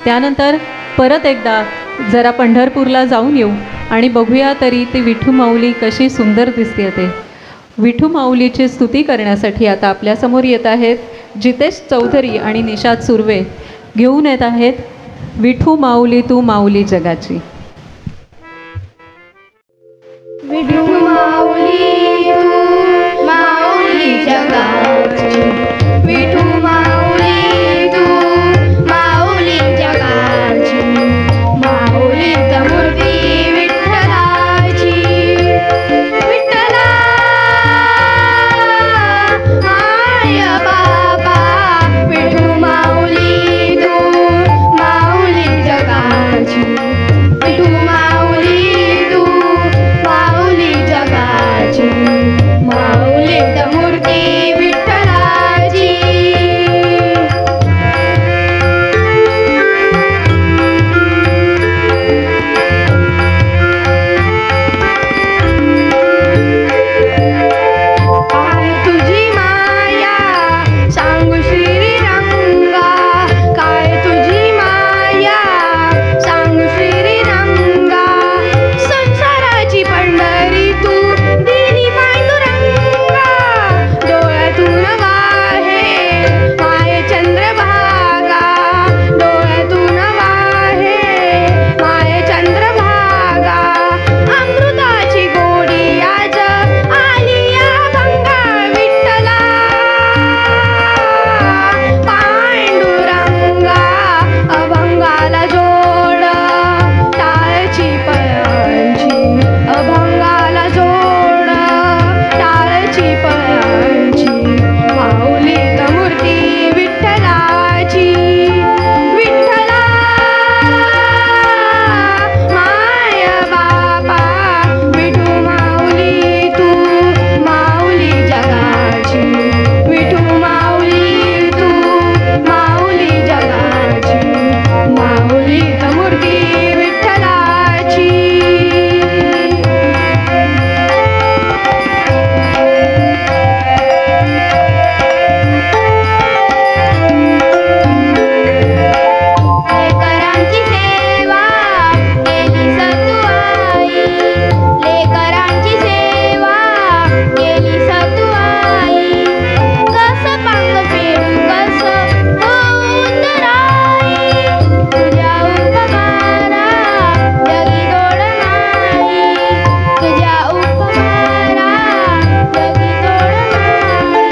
त्यानंतर परत एकदा जरा पंढरपूरला जाऊन येऊ आणि बघूया तरी ती विठू माऊली कशी सुंदर दिसते ते. विठू माऊलीची स्तुती करण्यासाठी आता आपल्यासमोर येत आहेत जितेश चौधरी आणि निषाद सुर्वे. घेऊन येत आहेत विठू माऊली तू माऊली जगाची. विठू माऊली तू माऊली जगाची, विठू माऊली तू माऊली जगाची, माऊलीत मूर्ती विठ्ठलाची. विठ्ठला आय बाबा, विठू माऊली तू माऊली जगाची, विठू माऊली तू माऊली जगाची, माऊलीत मूर्ती विठ्ठलाची. काय तुझी माया सांगू श्रीरंगा, काय तुझी माया सांगू श्रीरंगा, संसाराची पंढरी तू दिली पांडुरंगा. डोळ्यातून वाहे माये चंद्रभागा, डोळ्यातून वाहे माये चंद्रभागा, अमृताची गोडी आज आली या भंगा. विठ्ठला पांडुरंगा, अभंगाला जोड टाळची पळांची, अभंगाला जोड टाळची पळांची, माऊलीत मूर्ती विठ्ठलाची. विठ्ठला माय बाबा, विठू माऊली तू माऊली जगाची, विठू माऊली तू माऊली जगाची, माऊलीत मूर्ती विठ्ठलाची. लेकरांची सेवा केली सतुआई, लेकरांची सेवा केली सतुआई, कस पांग फेडू कस होऊन राई, तुझ्या उपकारा जगी तोड नाही, तुझ्या उपकारा जगी तोड नाही.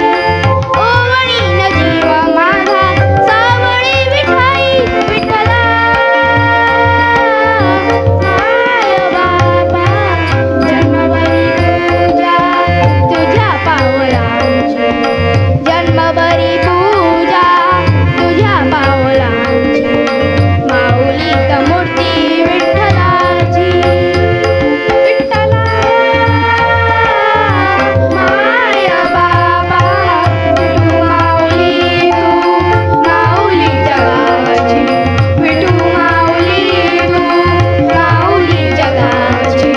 ओवळीन जीव माझा सावळी विठाई, विठ्ठला माय बाबा, जन्मभरी पूजा तुझ्या पावलांची, जन्मभरी पूजा तुझ्या पावलांची, माऊलीत मूर्ती विठ्ठलाची. विठ्ठला माय बाबा, विठू माऊली तू माऊली जगाची, विठू माऊली तू माऊली जगाची,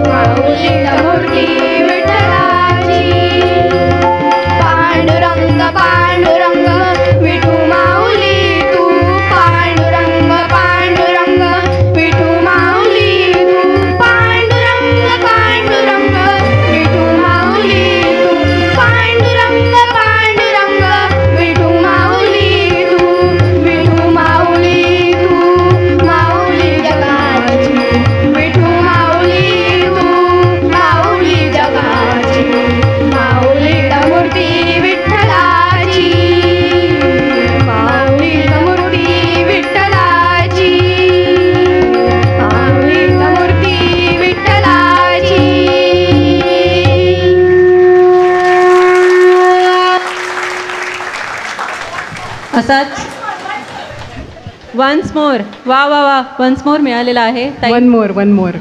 माऊलीत मूर्ती विठ्ठलाची. पांडुरंग पांडुरंग विठू माऊली तू, पांडुरंग पांडुरंग विठू माऊली तू, पांडुरंग पांडुरंग विठू माऊली तू, पांडुरंग पांडुरंग विठू माऊली तू, विठू माऊली तू माऊली जगाची, विठू माऊली तू माऊली जगाची, माऊलीत मूर्ती विठ्ठलाची, माऊलीत मूर्ती विठ्ठलाची, माऊलीत मूर्ती विठ्ठलाची. असाच वन्स मोर, वा वा वा, वन्स मोर मिळालेला आहे ताई. One more one more.